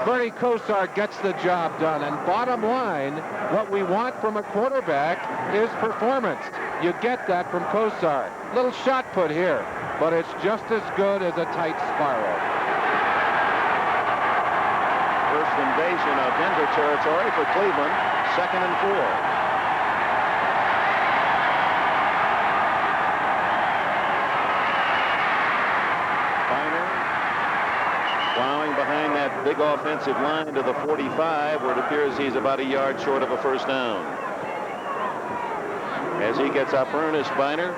Bernie Kosar gets the job done. And bottom line, what we want from a quarterback is performance. You get that from Kosar. Little shot put here, but it's just as good as a tight spiral. First invasion of Denver territory for Cleveland. 2nd and 4. Behind that big offensive line to the 45, where it appears he's about a yard short of a first down. As he gets up, Ernest Biner,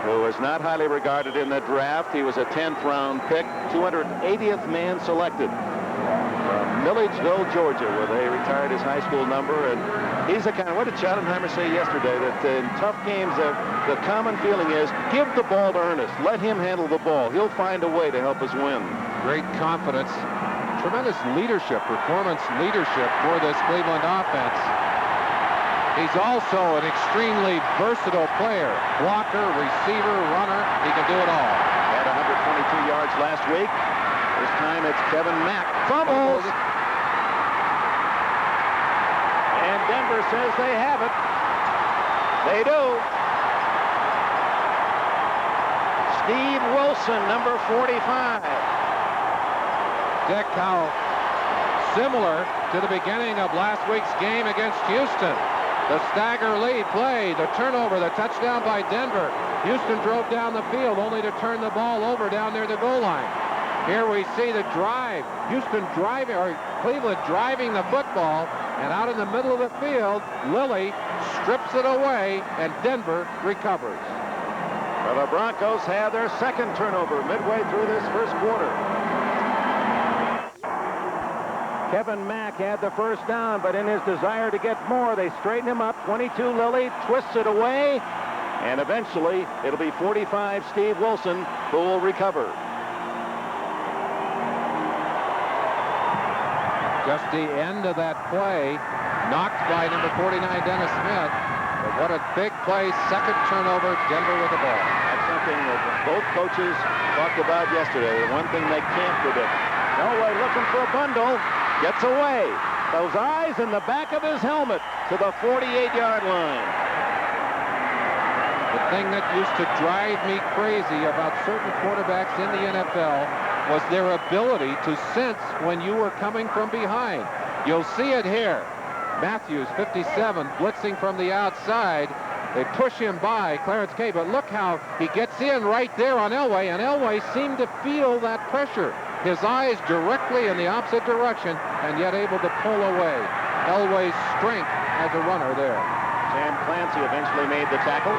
who is not highly regarded in the draft. He was a 10th round pick, 280th man selected from Milledgeville, Georgia, where they retired his high school number. And he's the kind of, what did Schottenheimer say yesterday, that in tough games, the common feeling is give the ball to Ernest. Let him handle the ball. He'll find a way to help us win. Great confidence. Tremendous leadership, performance leadership for this Cleveland offense. He's also an extremely versatile player. Blocker, receiver, runner. He can do it all. Had 122 yards last week. This time it's Kevin Mack. Fumbles. And Denver says they have it. They do. Steve Wilson, number 45. Dick, how similar to the beginning of last week's game against Houston. The stagger lead play, the turnover, the touchdown by Denver. Houston drove down the field only to turn the ball over down near the goal line. Here we see the drive. Houston driving, or Cleveland driving the football, and out in the middle of the field, Lilly strips it away, and Denver recovers. Well, the Broncos have their second turnover midway through this first quarter. Kevin Mack had the first down, but in his desire to get more, they straighten him up. 22 Lilly twists it away, and eventually it'll be 45 Steve Wilson who will recover. Just the end of that play, knocked by number 49 Dennis Smith. But what a big play, second turnover, Denver with the ball. That's something that both coaches talked about yesterday. The one thing they can't predict. Elway looking for a bundle. Gets away. Those eyes in the back of his helmet to the 48-yard line. The thing that used to drive me crazy about certain quarterbacks in the NFL was their ability to sense when you were coming from behind. You'll see it here. Matthews, 57, blitzing from the outside. They push him by, Clarence Kay, but look how he gets in right there on Elway, and Elway seemed to feel that pressure. His eyes directly in the opposite direction, and yet able to pull away. Elway's strength as a runner there. Sam Clancy eventually made the tackle.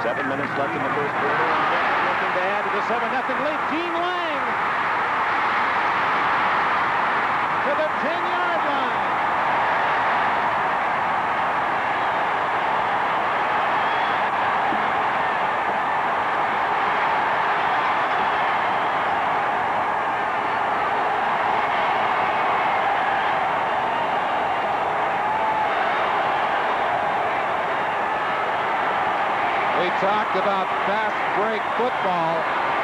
7 minutes left in the first quarter, and Denver looking to add to the 7-0 lead. Gene Lang to the 10-yard line. Talked about fast break football,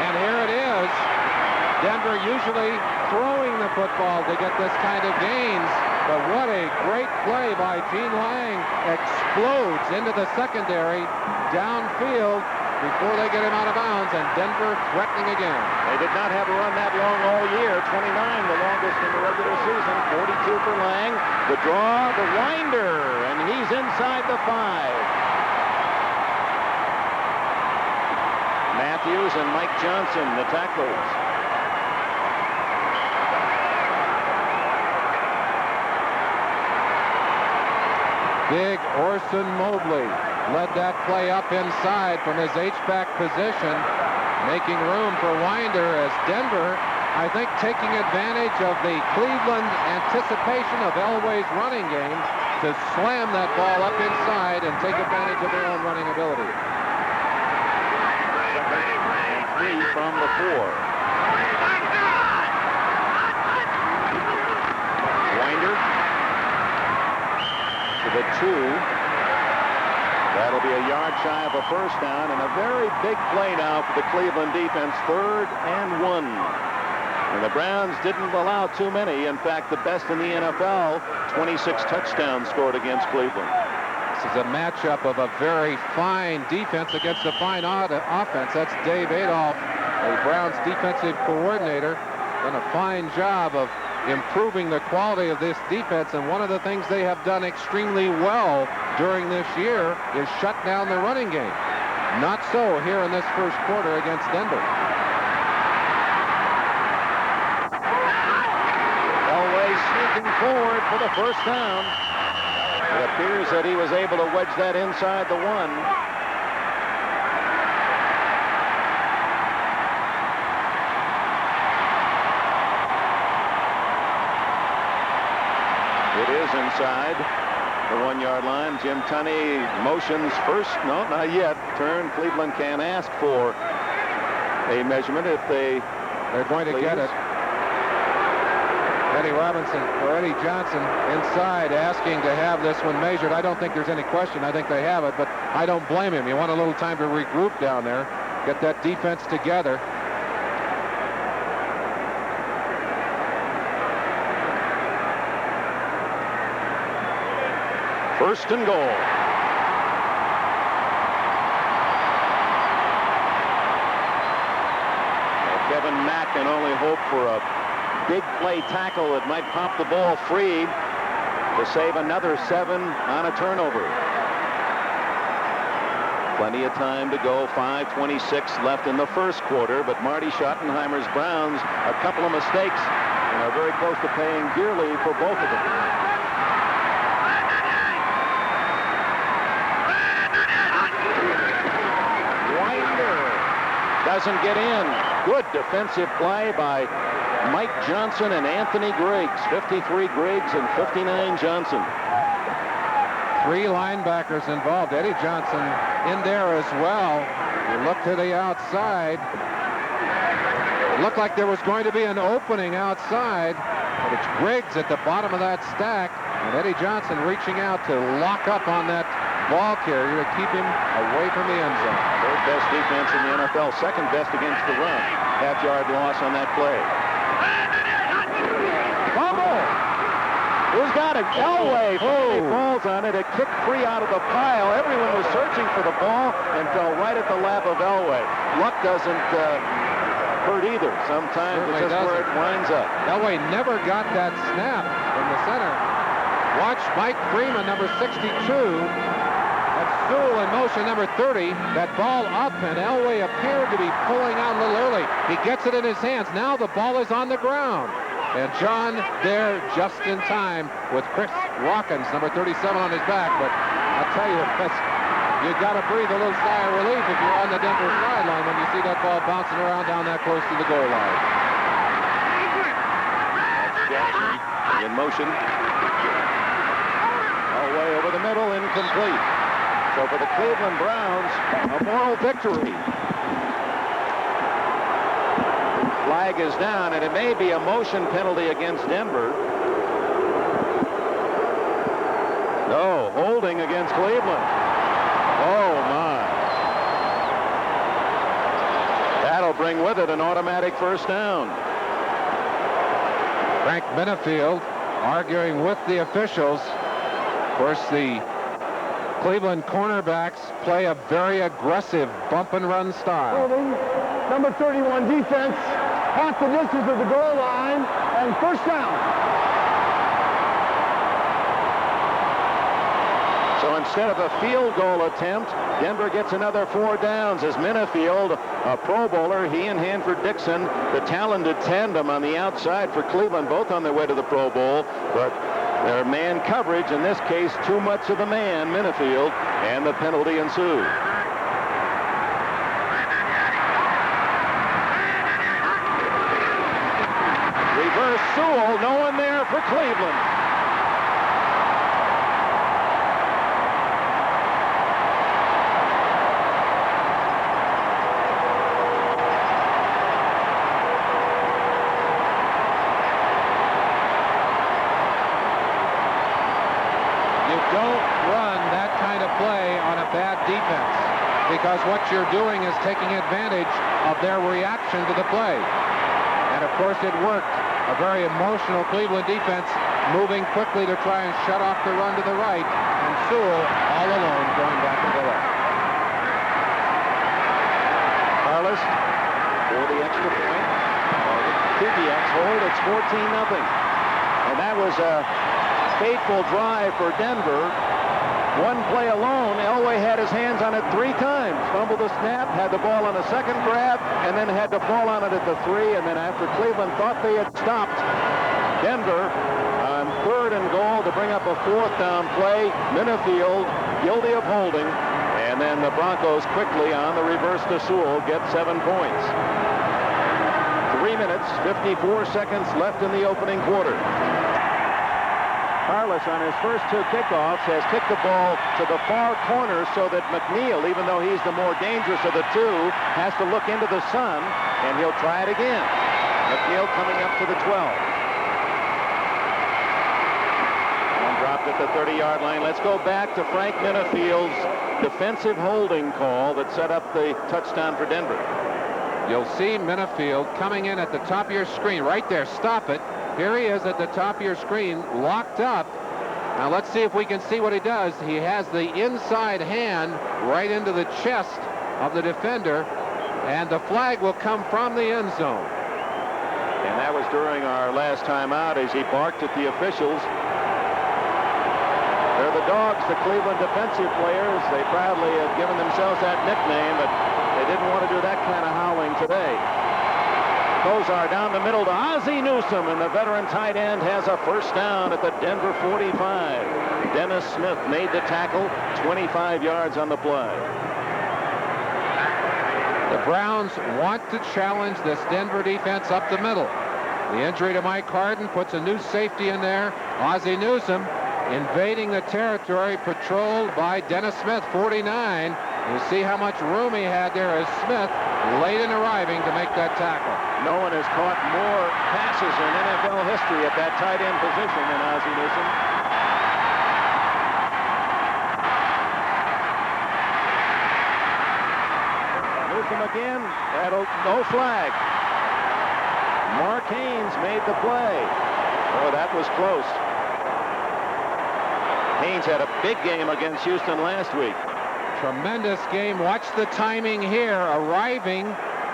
and here it is. Denver usually throwing the football to get this kind of gains, but what a great play by Gene Lang. Explodes into the secondary downfield before they get him out of bounds, and Denver threatening again. They did not have a run that long all year. 29, the longest in the regular season. 42 for Lang. The draw, the winder, and he's inside the 5. Matthews and Mike Johnson, the tacklers. Big Orson Mobley led that play up inside from his H-back position, making room for Winder as Denver, I think, taking advantage of the Cleveland anticipation of Elway's running game to slam that ball up inside and take advantage of their own running ability. From the 4. Winder to the 2. That'll be a yard shy of a first down, and a very big play now for the Cleveland defense. 3rd and 1. And the Browns didn't allow too many. In fact, the best in the NFL, 26 touchdowns scored against Cleveland. This is a matchup of a very fine defense against a fine offense. That's Dave Adolph, the Browns defensive coordinator, done a fine job of improving the quality of this defense, and one of the things they have done extremely well during this year is shut down the running game. Not so here in this first quarter against Denver. Elway sneaking forward for the first down. It appears that he was able to wedge that inside the 1. It is inside the 1-yard line. Jim Tunney motions first. No, not yet. Turn. Cleveland can ask for a measurement if they're going to get it. Eddie Robinson or Eddie Johnson inside asking to have this one measured. I don't think there's any question. I think they have it, but I don't blame him. You want a little time to regroup down there, get that defense together. First and goal. Kevin Mack can only hope for a big play tackle that might pop the ball free to save another 7 on a turnover. Plenty of time to go. 5:26 left in the first quarter, but Marty Schottenheimer's Browns, a couple of mistakes, and are very close to paying dearly for both of them. Doesn't get in. Good defensive play by Mike Johnson and Anthony Griggs. 53 Griggs and 59 Johnson. 3 linebackers involved. Eddie Johnson in there as well. You look to the outside. It looked like there was going to be an opening outside, but it's Griggs at the bottom of that stack, and Eddie Johnson reaching out to lock up on that ball carrier to keep him away from the end zone. Third best defense in the NFL, second best against the run. Half-yard loss on that play. Fumble! Who's got it? Elway falls on it. It kicked free out of the pile. Everyone was searching for the ball and fell right at the lap of Elway. Luck doesn't hurt either. Sometimes it's just where it winds up. Elway never got that snap from the center. Watch Mike Freeman, number 62. Sewell in motion, number 30. That ball up, and Elway appeared to be pulling out a little early. He gets it in his hands. Now the ball is on the ground. And John there just in time with Chris Watkins, number 37, on his back. But I'll tell you, you got to breathe a little sigh of relief if you're on the Denver sideline when you see that ball bouncing around down that close to the goal line. Jackson in motion. Elway over the middle, incomplete. So for the Cleveland Browns, a moral victory. Flag is down, and it may be a motion penalty against Denver. No, holding against Cleveland. Oh, my. That'll bring with it an automatic first down. Frank Benefield arguing with the officials. Of course, the Cleveland cornerbacks play a very aggressive bump and run style. Holding, number 31 defense, half the distance of the goal line, and first down. So instead of a field goal attempt, Denver gets another 4 downs as Benefield, a Pro Bowler, he and Hanford Dixon, the talented tandem on the outside for Cleveland, both on their way to the Pro Bowl, but their man coverage, in this case, too much of the man, Benefield, and the penalty ensued. Reverse Sewell, no one there for Cleveland. Because what you're doing is taking advantage of their reaction to the play. And And, of course, it worked. A very emotional Cleveland defense moving quickly to try and shut off the run to the right. And Sewell all alone going back to the left. Carlos for the extra point. Kubiak's hold. It's 14-0. And that was a fateful drive for Denver. One play alone, Elway had his hands on it 3 times. Fumbled the snap, had the ball on a second grab, and then had the ball on it at the 3. And then after Cleveland thought they had stopped, Denver on 3rd and goal to bring up a 4th down play. Minifield guilty of holding. And then the Broncos quickly on the reverse to Sewell get 7 points. 3 minutes, 54 seconds left in the opening quarter. Carlos on his first 2 kickoffs has kicked the ball to the far corner so that McNeil, even though he's the more dangerous of the 2, has to look into the sun, and he'll try it again. McNeil coming up to the 12. And dropped at the 30-yard line. Let's go back to Frank Minifield's defensive holding call that set up the touchdown for Denver. You'll see Minifield coming in at the top of your screen. Right there. Stop it. Here he is at the top of your screen, locked up. Now let's see if we can see what he does. He has the inside hand right into the chest of the defender, and the flag will come from the end zone. And that was during our last time out as he barked at the officials. They're the dogs, the Cleveland defensive players. They proudly have given themselves that nickname, but they didn't want to do that kind of howling today. Kozar down the middle to Ozzie Newsome, and the veteran tight end has a first down at the Denver 45. Dennis Smith made the tackle, 25 yards on the play. The Browns want to challenge this Denver defense up the middle. The injury to Mike Harden puts a new safety in there. Ozzie Newsome invading the territory patrolled by Dennis Smith, 49. You see how much room he had there as Smith late in arriving to make that tackle. No one has caught more passes in NFL history at that tight end position than Ozzie Newsome. Newsome again. No flag. Mark Haynes made the play. Oh, that was close. Haynes had a big game against Houston last week. Tremendous game. Watch the timing here. Arriving.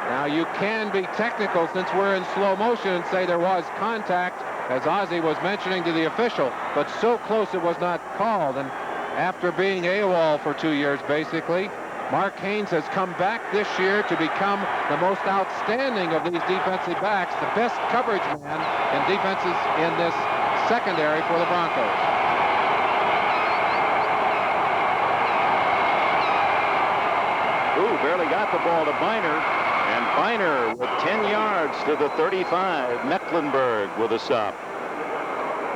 Now you can be technical since we're in slow motion and say there was contact, as Ozzie was mentioning to the official, but so close it was not called. And after being AWOL for 2 years, basically, Mark Haynes has come back this year to become the most outstanding of these defensive backs, the best coverage man in defenses in this secondary for the Broncos. Barely got the ball to Biner, and Biner with 10 yards to the 35. Mecklenburg with a stop.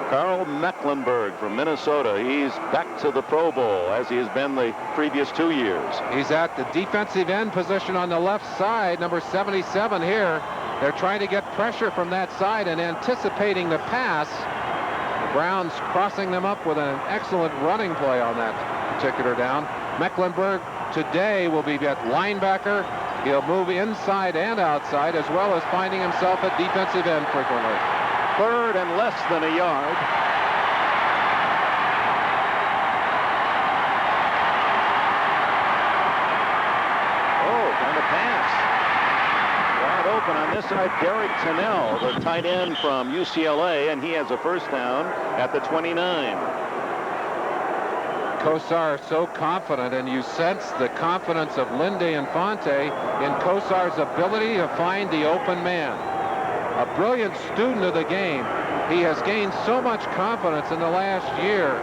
Carl Mecklenburg from Minnesota. He's back to the Pro Bowl as he has been the previous 2 years. He's at the defensive end position on the left side, number 77 here. They're trying to get pressure from that side and anticipating the pass. The Browns crossing them up with an excellent running play on that particular down. Mecklenburg today will be at linebacker. He'll move inside and outside, as well as finding himself at defensive end frequently. 3rd and less than a yard. Oh, and a pass. Wide open on this side. Derek Tennell, the tight end from UCLA, and he has a first down at the 29. Kosar so confident, and you sense the confidence of Lindy and Fonte in Kosar's ability to find the open man. A brilliant student of the game. He has gained so much confidence in the last year.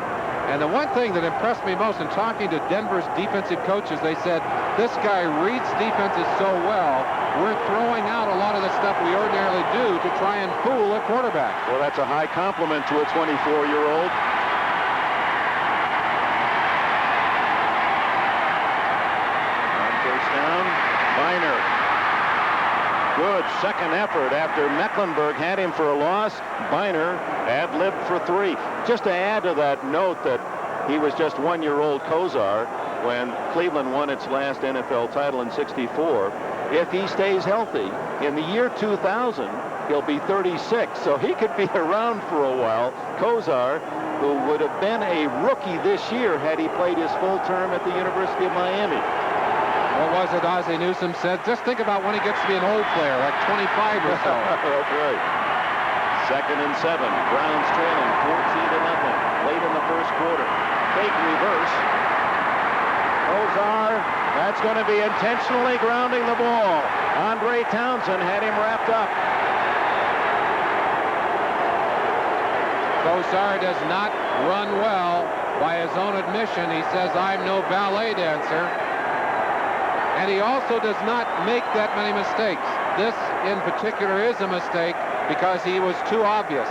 And the one thing that impressed me most in talking to Denver's defensive coaches, they said, this guy reads defenses so well, we're throwing out a lot of the stuff we ordinarily do to try and fool a quarterback. Well, that's a high compliment to a 24-year-old. Biner. Good second effort after Mecklenburg had him for a loss. Biner ad-libbed for 3. Just to add to that note that he was just 1-year-old Kosar when Cleveland won its last NFL title in '64. If he stays healthy, in the year 2000, he'll be 36, so he could be around for a while. Kozar, who would have been a rookie this year had he played his full term at the University of Miami. What was it Ozzie Newsome said? Just think about when he gets to be an old player, like 25 or so. That's right. 2nd and 7. Browns trailing 14-0 late in the first quarter. Fake reverse. Kozar, that's going to be intentionally grounding the ball. Andre Townsend had him wrapped up. Kozar does not run well. By his own admission, he says, "I'm no ballet dancer." And he also does not make that many mistakes. This in particular is a mistake because he was too obvious.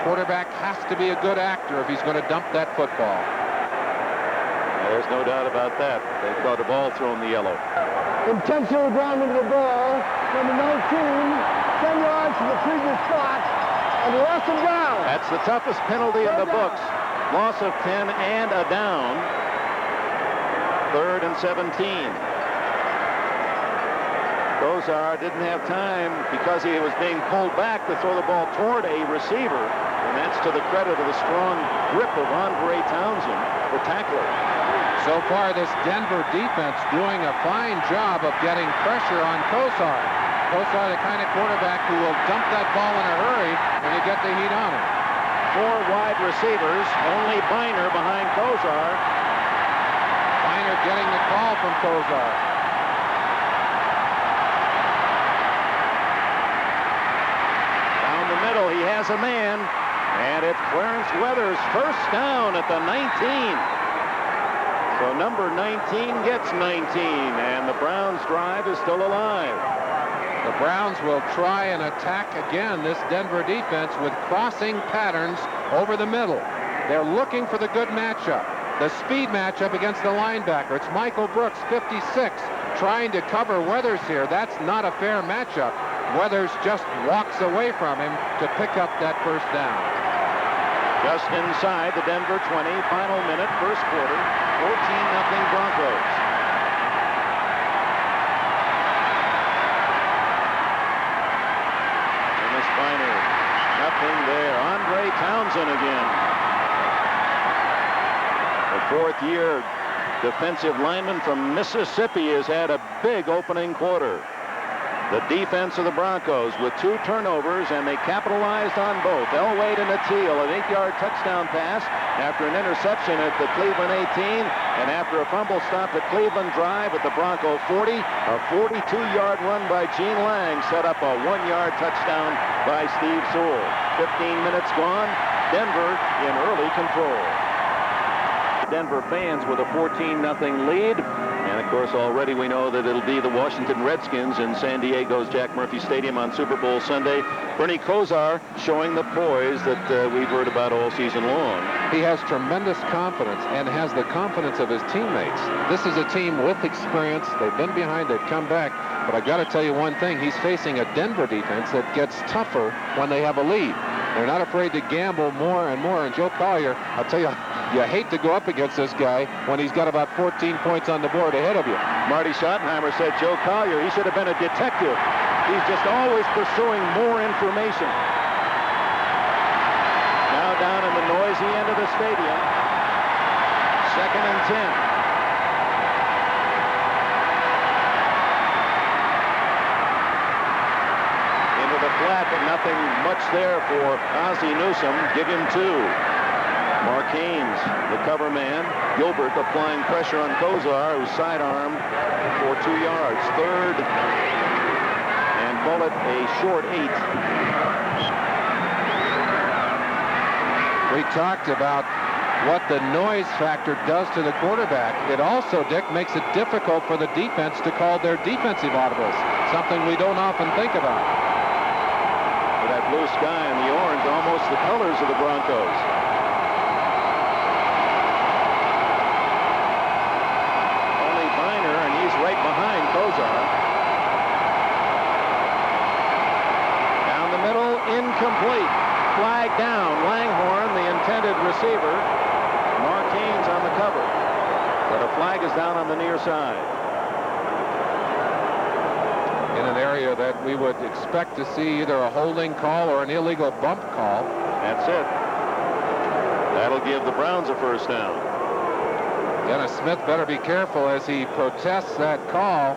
Quarterback has to be a good actor if he's going to dump that football. There's no doubt about that. They thought the ball thrown the yellow. Intentional grounding of the ball. Number 19, 10 yards to the previous spot, and lost him down. That's the toughest penalty in the books. Loss of 10 and a down. 3rd and 17. Kozar didn't have time because he was being pulled back to throw the ball toward a receiver, and that's to the credit of the strong grip of Andre Townsend, the tackler. So far, this Denver defense doing a fine job of getting pressure on Kozar. Kozar, the kind of quarterback who will dump that ball in a hurry when you get the heat on him. 4 wide receivers, only Biner behind Kozar. Biner getting the call from Kozar. Down the middle, he has a man, and it's Clarence Weathers, first down at the 19. So number 19 gets 19, and the Browns drive is still alive. The Browns will try and attack again this Denver defense with crossing patterns over the middle. They're looking for the good matchup, the speed matchup against the linebacker. It's Michael Brooks, 56, trying to cover Weathers here. That's not a fair matchup. Weathers just walks away from him to pick up that first down. Just inside the Denver 20, final minute, first quarter, 14-0 Broncos. Dennis Biner, nothing there. Andre Townsend again. The 4th-year defensive lineman from Mississippi has had a big opening quarter. The defense of the Broncos with 2 turnovers, and they capitalized on both. Elway to Natil, an 8-yard touchdown pass after an interception at the Cleveland 18, and after a fumble stop at Cleveland drive at the Bronco 40, a 42-yard run by Gene Lang set up a 1-yard touchdown by Steve Sewell. 15 minutes gone, Denver in early control. Denver fans with a 14-0 lead. And, of course, already we know that it'll be the Washington Redskins in San Diego's Jack Murphy Stadium on Super Bowl Sunday. Bernie Kozar showing the poise that we've heard about all season long. He has tremendous confidence and has the confidence of his teammates. This is a team with experience. They've been behind, they've come back. But I got to tell you one thing, he's facing a Denver defense that gets tougher when they have a lead. They're not afraid to gamble more and more. And Joe Collier, I'll tell you, you hate to go up against this guy when he's got about 14 points on the board ahead of you. Marty Schottenheimer said Joe Collier, he should have been a detective. He's just always pursuing more information. Now down in the noisy end of the stadium. 2nd and 10. Flat, but nothing much there for Ozzie Newsome. Give him 2. Mark Haynes, the cover man. Gilbert applying pressure on Kozar, who's sidearmed for 2 yards. 3rd, and call it a short 8. We talked about what the noise factor does to the quarterback. It also, Dick, makes it difficult for the defense to call their defensive audibles, something we don't often think about. That blue sky and the orange, almost the colors of the Broncos. Only Biner, and he's right behind Kozar. Down the middle, incomplete. Flag down. Langhorne, the intended receiver. Mark Haynes on the cover. But a flag is down on the near side. In an an area that we would expect to see either a holding call or an illegal bump call. That's it. That'll give the Browns a first down. Dennis Smith better be careful as he protests that call.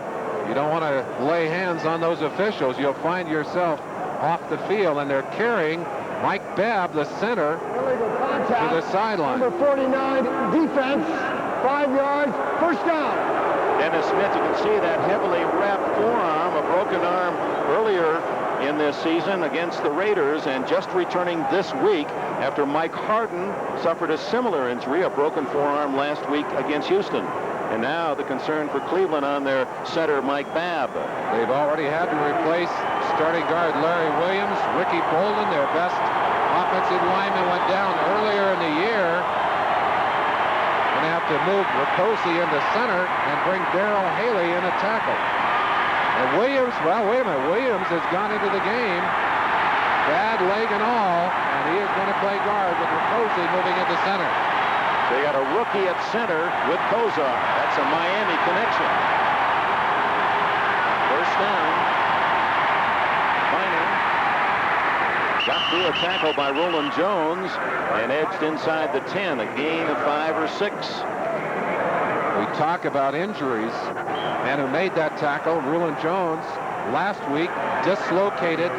You don't want to lay hands on those officials. You'll find yourself off the field, and they're carrying Mike Babb, the center, to the sideline. Number 49, defense, 5 yards, first down. Dennis Smith, you can see that heavily wrapped forearm, a broken arm earlier in this season against the Raiders, and just returning this week after Mike Harden suffered a similar injury, a broken forearm last week against Houston. And now the concern for Cleveland on their center, Mike Babb. They've already had to replace starting guard Larry Williams. Ricky Bolden, their best offensive lineman, went down earlier in the year. Going to have to move Raposi into center and bring Darrell Haley in a tackle. And Williams, well, wait a minute. Williams has gone into the game, bad leg and all, and he is going to play guard with Raposi moving into center. They got a rookie at center with Kozar. That's a Miami connection. First down. Biner got through a tackle by Roland Jones and edged inside the 10, a gain of 5 or 6. We talk about injuries. Man who made that tackle, Roland Jones, last week dislocated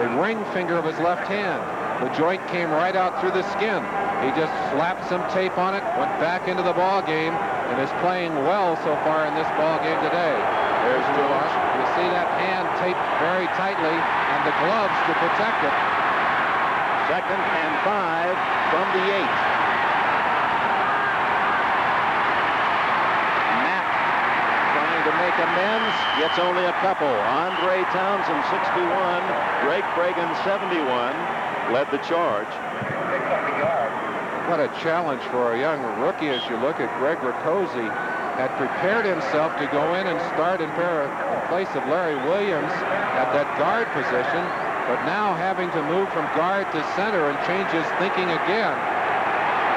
the ring finger of his left hand. The joint came right out through the skin. He just slapped some tape on it, went back into the ball game, and is playing well so far in this ball game today. There's Josh. You see that hand taped very tightly and the gloves to protect it. 2nd and 5 from the 8. Mack trying to make amends, gets only a couple. Andre Townsend, 61. Greg Bragan, 71, led the charge. What a challenge for a young rookie as you look at Greg Raposi. Had prepared himself to go in and start in place of Larry Williams at that guard position, but now having to move from guard to center and change his thinking again.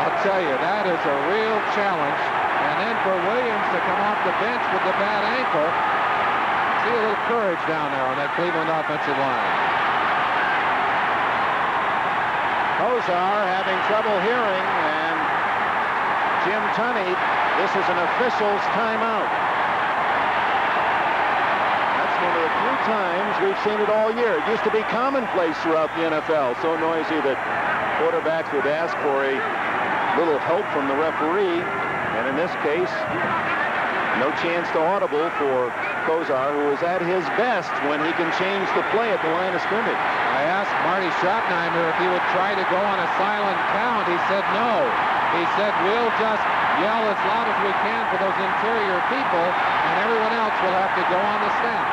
I'll tell you, that is a real challenge. And then for Williams to come off the bench with the bad ankle, see a little courage down there on that Cleveland offensive line. Kozar having trouble hearing, and Jim Tunney, this is an official's timeout. That's one of the few times we've seen it all year. It used to be commonplace throughout the NFL, so noisy that quarterbacks would ask for a little help from the referee, and in this case, no chance to audible for Kozar, who is at his best when he can change the play at the line of scrimmage. I asked Marty Schottenheimer if he would try to go on a silent count. He said no. He said, we'll just yell as loud as we can for those interior people, and everyone else will have to go on the stand.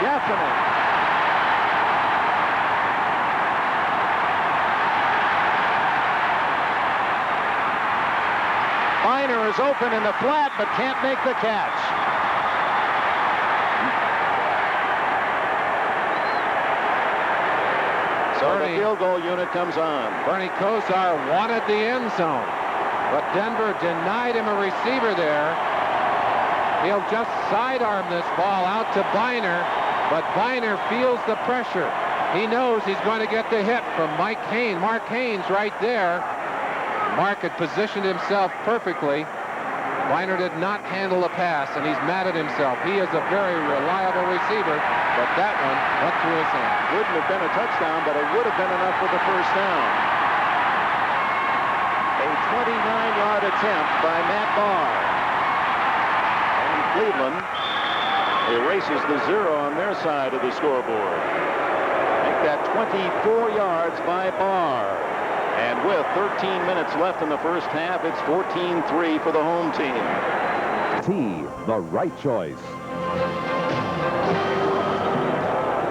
Definitely. Biner is open in the flat, but can't make the catch. So the field goal unit comes on. Bernie Kosar wanted the end zone, but Denver denied him a receiver there. He'll just sidearm this ball out to Biner, but Biner feels the pressure. He knows he's going to get the hit from Mark Haynes right there. Mark had positioned himself perfectly. Biner did not handle the pass, and he's mad at himself. He is a very reliable receiver, but that one went through his hand. Wouldn't have been a touchdown, but it would have been enough for the first down. A 29-yard attempt by Matt Barr. And Cleveland erases the 0 on their side of the scoreboard. Make that 24 yards by Barr. And with 13 minutes left in the first half, it's 14-3 for the home team. The right choice.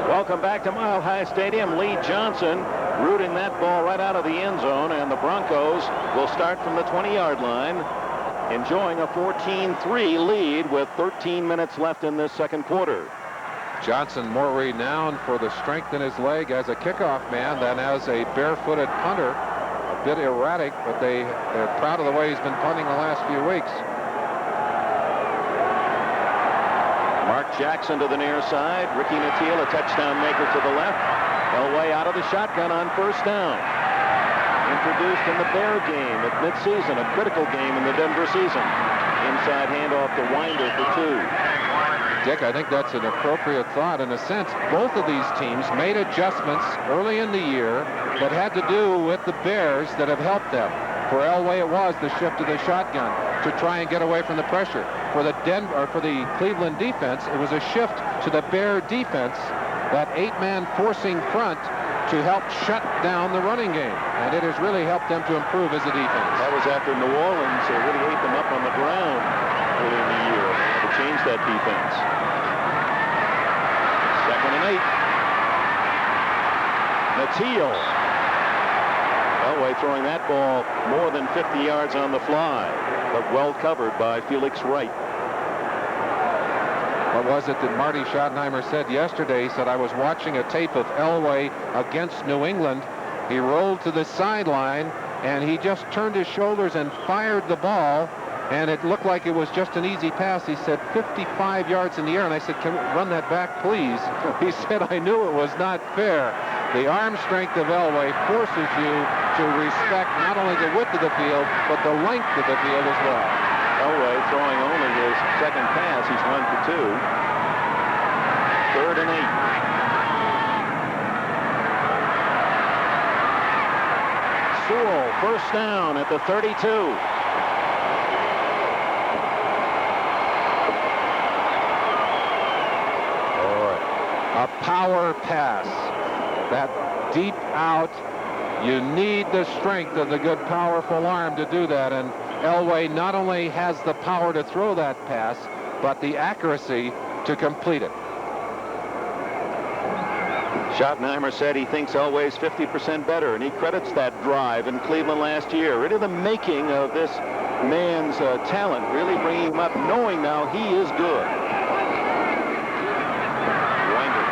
Welcome back to Mile High Stadium. Lee Johnson rooting that ball right out of the end zone, and the Broncos will start from the 20-yard line, enjoying a 14-3 lead with 13 minutes left in this second quarter. Johnson more renowned for the strength in his leg as a kickoff man than as a barefooted punter. A bit erratic, but they're proud of the way he's been punting the last few weeks. Mark Mark Jackson to the near side. Ricky Nattiel, a touchdown maker, to the left. Elway out of the shotgun on first down. Introduced in the Bear game at midseason, a critical game in the Denver season. Inside handoff to Winder for 2. Dick, I think that's an appropriate thought. In a sense, both of these teams made adjustments early in the year that had to do with the Bears that have helped them. For Elway, it was the shift to the shotgun to try and get away from the pressure. For the Cleveland defense, it was a shift to the Bear defense, that 8-man forcing front, to help shut down the running game. And it has really helped them to improve as a defense. That was after New Orleans really ate them up on the ground early in the year. They had to change that defense. 2nd and 8. Nattiel. Elway throwing that ball more than 50 yards on the fly, but well covered by Felix Wright. What was it that Marty Schottenheimer said yesterday? He said, I was watching a tape of Elway against New England. He rolled to the sideline, and he just turned his shoulders and fired the ball, and it looked like it was just an easy pass. He said 55 yards in the air, and I said, can we run that back, please? He said, I knew it was not fair. The arm strength of Elway forces you to respect not only the width of the field, but the length of the field as well. Elway throwing only his second pass. He's run for 2. 3rd and 8. Sewell, first down at the 32. A power pass. That deep out, you need the strength of the good, powerful arm to do that. And Elway not only has the power to throw that pass, but the accuracy to complete it. Schottenheimer said he thinks Elway's 50% better, and he credits that drive in Cleveland last year. Really the making of this man's talent, really bringing him up, knowing now he is good. Winder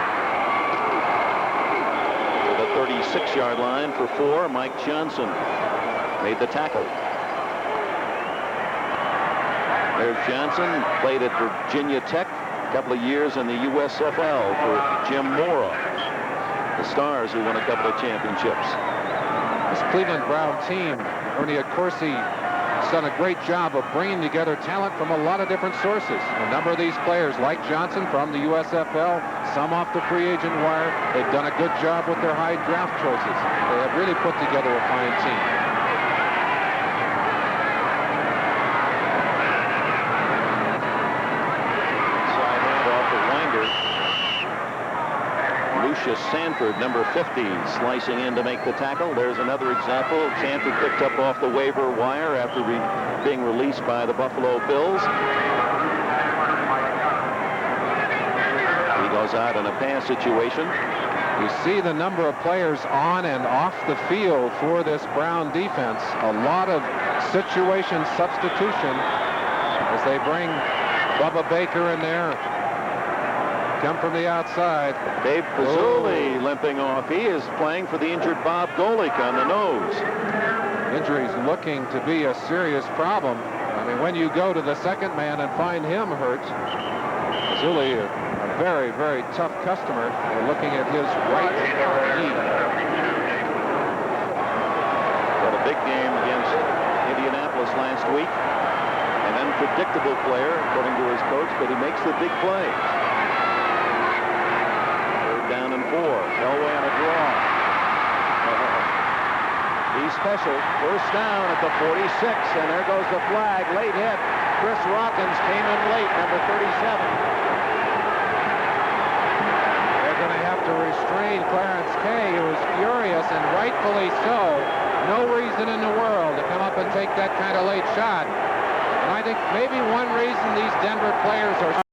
to the 36-yard line for 4. Mike Johnson made the tackle. There's Johnson, played at Virginia Tech, a couple of years in the USFL for Jim Mora. The Stars, who won a couple of championships. This Cleveland Brown team, Ernie Accorsi, has done a great job of bringing together talent from a lot of different sources. A number of these players, like Johnson from the USFL, some off the free agent wire, they've done a good job with their high draft choices. They have really put together a fine team. Lucius Sanford, number 50, slicing in to make the tackle. There's another example. Sanford picked up off the waiver wire after being released by the Buffalo Bills. He goes out in a pass situation. You see the number of players on and off the field for this Brown defense. A lot of situation substitution as they bring Bubba Baker in there. Come from the outside. Dave Pizzoli limping off. He is playing for the injured Bob Golick on the nose. Injuries looking to be a serious problem. I mean, when you go to the second man and find him hurt, Pizzoli, a very, very tough customer. We're looking at his right knee. Got a big game against Indianapolis last week. An unpredictable player, according to his coach, but he makes the big plays. Down and 4. Elway on a draw. He's special. First down at the 46, and there goes the flag. Late hit. Chris Rockins came in late, number 37. They're going to have to restrain Clarence Kay, who is furious, and rightfully so. No reason in the world to come up and take that kind of late shot. And I think maybe one reason these Denver players are